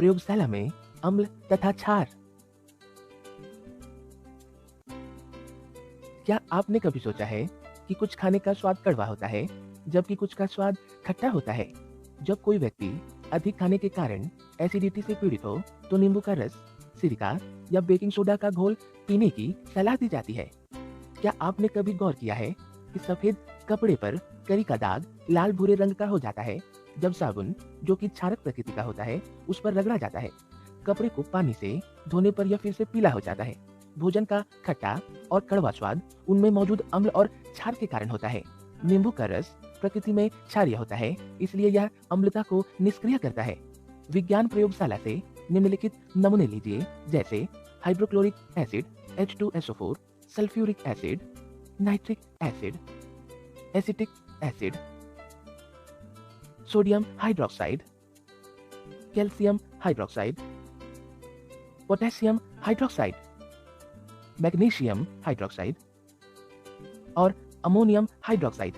प्रयोगशाला में अम्ल तथा क्षार। क्या आपने कभी सोचा है कि कुछ खाने का स्वाद कड़वा होता है जबकि कुछ का स्वाद खट्टा होता है? जब कोई व्यक्ति अधिक खाने के कारण एसिडिटी से पीड़ित हो तो नींबू का रस, सिरका या बेकिंग सोडा का घोल पीने की सलाह दी जाती है। क्या आपने कभी गौर किया है कि सफेद कपड़े पर करी का दाग लाल भूरे रंग का हो जाता है जब साबुन, जो कि क्षारक प्रकृति का होता है, उस पर रगड़ा जाता है? कपड़े को पानी से धोने पर यह फिर से पीला हो जाता है। भोजन का खट्टा और कड़वा स्वाद उनमें मौजूद अम्ल और क्षार के कारण होता है। नींबू का रस प्रकृति में क्षारीय होता है, इसलिए यह अम्लता को निष्क्रिय करता है। विज्ञान प्रयोगशाला से निम्नलिखित नमूने लीजिए, जैसे hydrochloric acid H2SO4, sulphuric acid, nitric acid, acetic acid, sodium hydroxide, calcium hydroxide, potassium hydroxide, magnesium hydroxide और अमोनियम हाइड्रोक्साइड।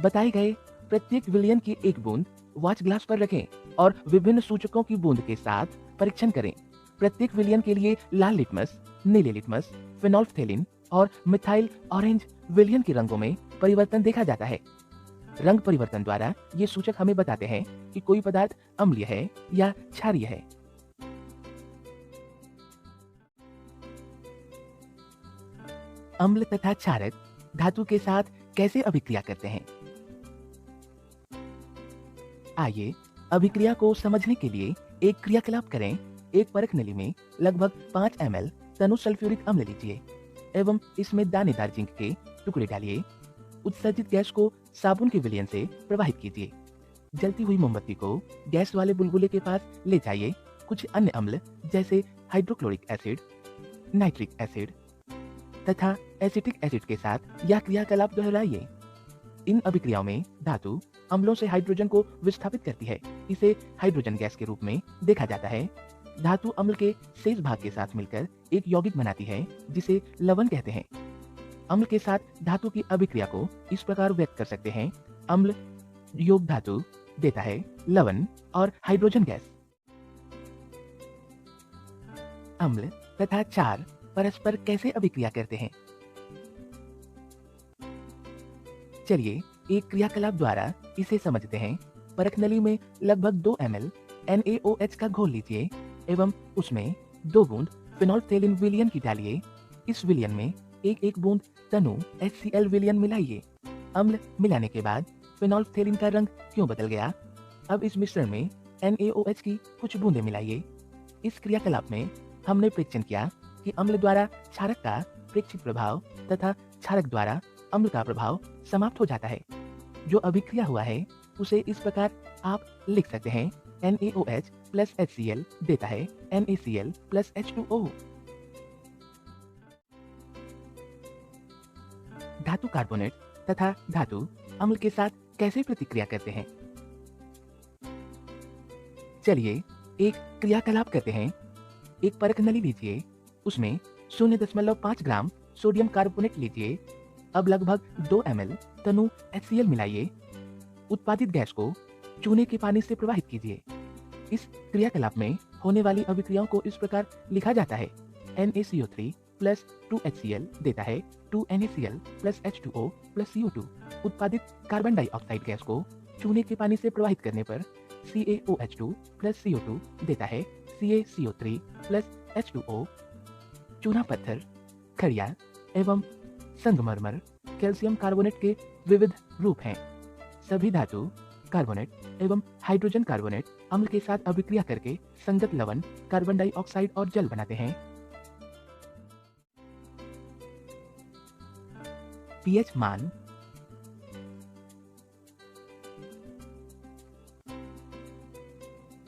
बताए गए प्रत्येक विलयन की एक बूंद वॉच ग्लास पर रखें और विभिन्न सूचकों की बूंद के साथ परीक्षण करें। प्रत्येक विलयन के लिए लाल लिटमस, नीले लिटमस, फेनोल्फथेलिन और मिथाइल ऑरेंज विलयन के रंगों में परिवर्तन देखा जाता है। रंग परिवर्तन द्वारा ये सूचक हमें बताते हैं कि कोई पदार्थ अम्लीय है या क्षारीय है। अम्ल तथा क्षारक धातु के साथ कैसे अभिक्रिया करते हैं? आइए अभिक्रिया को समझने के लिए एक क्रियाकलाप करें। एक परख नली में लगभग 5 ml तनु सल्फ्यूरिक अम्ल लीजिए एवं इसमें दानेदार जिंक के टुकड़े डालिए। उत्सर्जित गैस को साबुन के विलयन से प्रवाहित कीजिए। जलती हुई मोमबत्ती को गैस वाले बुलबुले के पास ले जाइए। कुछ अन्य अम्ल जैसे हाइड्रोक्लोरिक एसिड, नाइट्रिक एसिड तथा एसिटिक एसिड के साथ यह क्रियाकलाप दोहराइए। इन अभिक्रियाओं में धातु अम्लों से हाइड्रोजन को विस्थापित करती है। इसे हाइड्रोजन गैस के रूप में देखा जाता है। धातु अम्ल के शेष भाग के साथ मिलकर एक यौगिक बनाती है जिसे लवण कहते हैं। अम्ल के साथ धातु की अभिक्रिया को इस प्रकार व्यक्त कर सकते हैं। अम्ल योग धातु देता है लवण और हाइड्रोजन गैस। अम्ल तथा क्षार परस्पर कैसे अभिक्रिया करते हैं? चलिए एक क्रियाकलाप द्वारा इसे समझते हैं। परख नली में लगभग 2 ml NaOH का घोल लीजिए एवं उसमें 2 बूंद फेनोल्फथेलिन विलयन की डालिए। इस विलयन में एक एक बूंद तनु HCl विलयन मिलाइए। अम्ल मिलाने के बाद फेनोल्फथेलिन का रंग क्यों बदल गया? अब इस मिश्रण में NaOH की कुछ बूंदें मिलाइए। इस क्रियाकलाप में हमने परीक्षण किया कि अम्ल द्वारा क्षारक का प्रेक्षित प्रभाव तथा क्षारक द्वारा अम्ल का प्रभाव समाप्त हो जाता है। जो अभिक्रिया हुआ है उसे इस प्रकार आप लिख सकते हैं। NaOH प्लस HCl देता है NaCl प्लस H2O। धातु कार्बोनेट तथा धातु अम्ल के साथ कैसे प्रतिक्रिया करते हैं? चलिए एक क्रियाकलाप करते हैं। एक परख नली लीजिए, उसमें 0.5 ग्राम सोडियम कार्बोनेट लीजिए। अब लगभग 2 ml तनु HCl मिलाइए। उत्पादित गैस को चूने के पानी से प्रवाहित कीजिए। इस क्रियाकलाप में होने वाली अभिक्रियाओं को इस प्रकार लिखा जाता है। NaCO3 प्लस 2HCl देता है 2NaCl plus H2O plus CO2। उत्पादित कार्बन डाइऑक्साइड गैस को चूने के पानी से प्रवाहित करने पर CaOH2 प्लस CO2 देता है CaCO3 प्लस H2O। चूना पत्थर, खड़िया एवं संगमरमर कैल्शियम कार्बोनेट के विविध रूप हैं। सभी धातु कार्बोनेट एवं हाइड्रोजन कार्बोनेट अम्ल के साथ अभिक्रिया करके संगत लवण, कार्बन डाइऑक्साइड और जल बनाते हैं। पीएच मान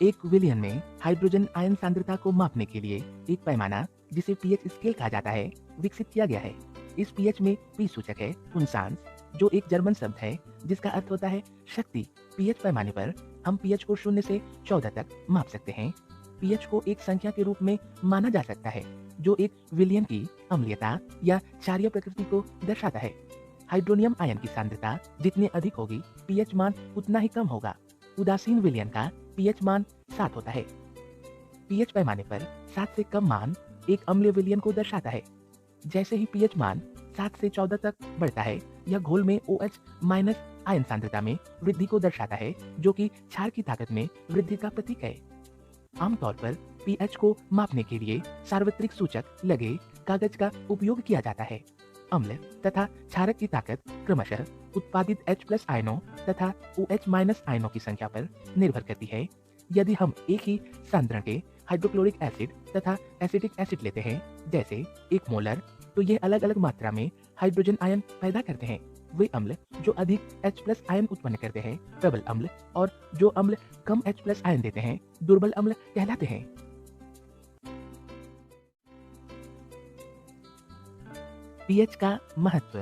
एक विलयन में हाइड्रोजन आयन सांद्रता को मापने के लिए एक पैमाना जिसे पीएच स्केल कहा जाता है विकसित किया गया है। इस पीएच में पी सूचक है पुंसांस, जो एक जर्मन शब्द है जिसका अर्थ होता है शक्ति। पीएच पैमाने पर हम पीएच को 0 से 14 तक माप सकते हैं। पीएच को एक संख्या के रूप में माना जा सकता है जो एक विलयन की अम्लीयता या क्षारीय प्रकृति को दर्शाता है। हाइड्रोनियम आयन की सांद्रता जितनी अधिक होगी पीएच मान उतना ही कम होगा। उदासीन विलयन का पीएच मान 7 होता है। पीएच पैमाने पर 7 से कम मान एक अम्लीय विलयन को दर्शाता है। जैसे ही पीएच मान 7 से 14 तक बढ़ता है, यह घोल में OH माइनस आयन सांद्रता में वृद्धि को दर्शाता है, जो कि क्षार की ताकत में वृद्धि का प्रतीक है। आमतौर पर पीएच को मापने के लिए सार्वत्रिक सूचक लगे कागज का उपयोग किया जाता है। अम्ल तथा क्षारक की ताकत क्रमशः उत्पादित H+ आयनों तथा OH- आयनों की संख्या पर निर्भर करती है। यदि हम एक ही सांद्रण के हाइड्रोक्लोरिक एसिड तथा एसिटिक एसिड लेते हैं, जैसे 1 मोलर, तो ये अलग अलग मात्रा में हाइड्रोजन आयन पैदा करते हैं। वे अम्ल जो अधिक H+ आयन उत्पन्न करते हैं प्रबल अम्ल, और जो अम्ल कम H+ आयन देते हैं दुर्बल अम्ल कहलाते हैं। पीएच का महत्व।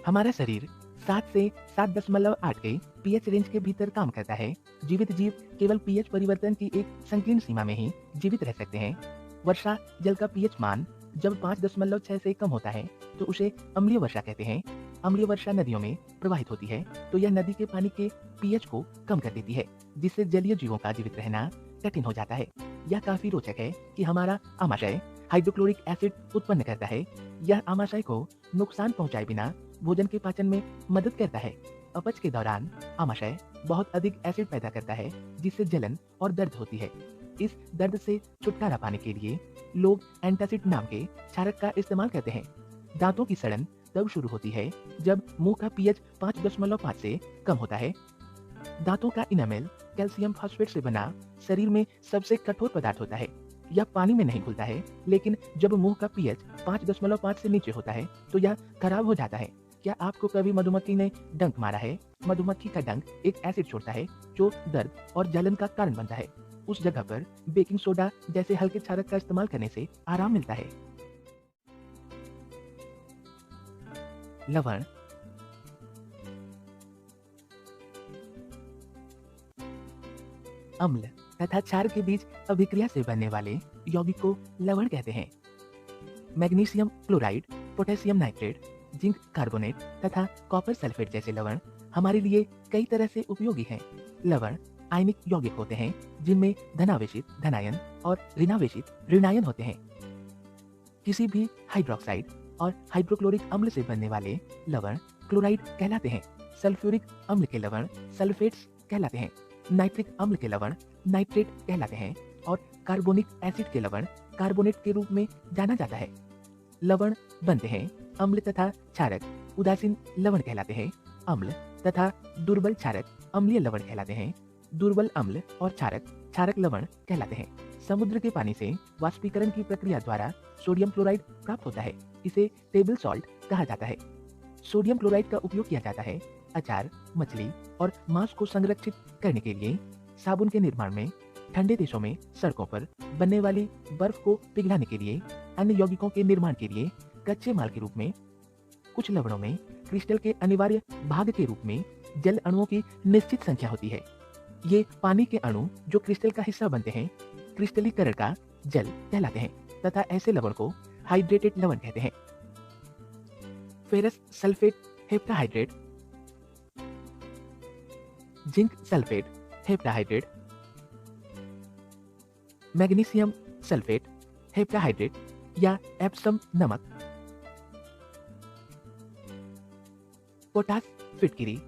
हमारा शरीर 7 से 7.8 के पीएच रेंज के भीतर काम करता है। जीवित जीव केवल पीएच परिवर्तन की एक संकीर्ण सीमा में ही जीवित रह सकते हैं। वर्षा जल का पीएच मान जब 5.6 से कम होता है तो उसे अम्लीय वर्षा कहते हैं। अम्लीय वर्षा नदियों में प्रवाहित होती है तो यह नदी के पानी के पीएच को कम कर देती है, जिससे जलीय जीवों का जीवित रहना कठिन हो जाता है। यह काफी रोचक है कि हमारा आमाशय हाइड्रोक्लोरिक एसिड उत्पन्न करता है। यह आमाशय को नुकसान पहुंचाए बिना भोजन के पाचन में मदद करता है। अपच के दौरान आमाशय बहुत अधिक एसिड पैदा करता है, जिससे जलन और दर्द होती है। इस दर्द से छुटकारा पाने के लिए लोग एंटासिड नाम के क्षारक का इस्तेमाल करते हैं। दांतों की सड़न तब शुरू होती है जब मुंह का पीएच 5.5 से कम होता है। दांतों का इनामेल कैल्शियम फॉस्फेट से बना शरीर में सबसे कठोर पदार्थ होता है। यह पानी में नहीं घुलता है, लेकिन जब मुंह का पीएच 5.5 से नीचे होता है तो यह खराब हो जाता है। क्या आपको कभी मधुमक्खी ने डंक मारा है? मधुमक्खी का डंक एक एसिड छोड़ता है जो दर्द और जलन का कारण बनता है। उस जगह पर बेकिंग सोडा जैसे हल्के क्षारक का इस्तेमाल करने से आराम मिलता है। लवण। अम्ल तथा क्षार के बीच अभिक्रिया से बनने वाले यौगिक को लवण कहते हैं। Magnesium chloride, potassium nitrate, zinc carbonate तथा कॉपर सल्फेट जैसे लवण हमारे लिए कई तरह से उपयोगी हैं। लवण आयनिक यौगिक होते हैं जिनमें धनावेशित धनायन और ऋणावेशित ऋणायन होते हैं। किसी भी हाइड्रोक्साइड और हाइड्रोक्लोरिक अम्ल से बनने वाले लवण क्लोराइड कहलाते हैं। सल्फ्यूरिक अम्ल के लवण सल्फेट्स कहलाते हैं। नाइट्रिक अम्ल के लवण नाइट्रेट कहलाते हैं और कार्बोनिक एसिड के लवण कार्बोनेट के रूप में जाना जाता है। लवण बनते हैं अम्ल तथा क्षारक उदासीन लवण कहलाते हैं। अम्ल तथा दुर्बल क्षारक अम्लीय लवण कहलाते हैं। दुर्बल अम्ल और क्षारक क्षारक लवण कहलाते हैं। समुद्र के पानी से वाष्पीकरण की प्रक्रिया द्वारा सोडियम क्लोराइड प्राप्त होता है। इसे टेबल सॉल्ट कहा जाता है। सोडियम क्लोराइड का उपयोग किया जाता है अचार, मछली और मांस को संरक्षित करने के लिए, साबुन के निर्माण में, ठंडे देशों में सड़कों पर बनने वाली बर्फ को पिघलाने के लिए, अन्य यौगिकों के निर्माण के लिए कच्चे माल के रूप में। कुछ लवणों में क्रिस्टल के अनिवार्य भाग के रूप में जल अणुओं की निश्चित संख्या होती है। ये पानी के अणु जो क्रिस्टल का हिस्सा बनते हैं क्रिस्टलीकरण का जल कहलाते हैं तथा ऐसे लवण को हाइड्रेटेड लवण कहते हैं। Ferrous sulphate heptahydrate, zinc sulphate heptahydrate, magnesium sulphate heptahydrate या एप्सम नमक, पोटास फिटकिरी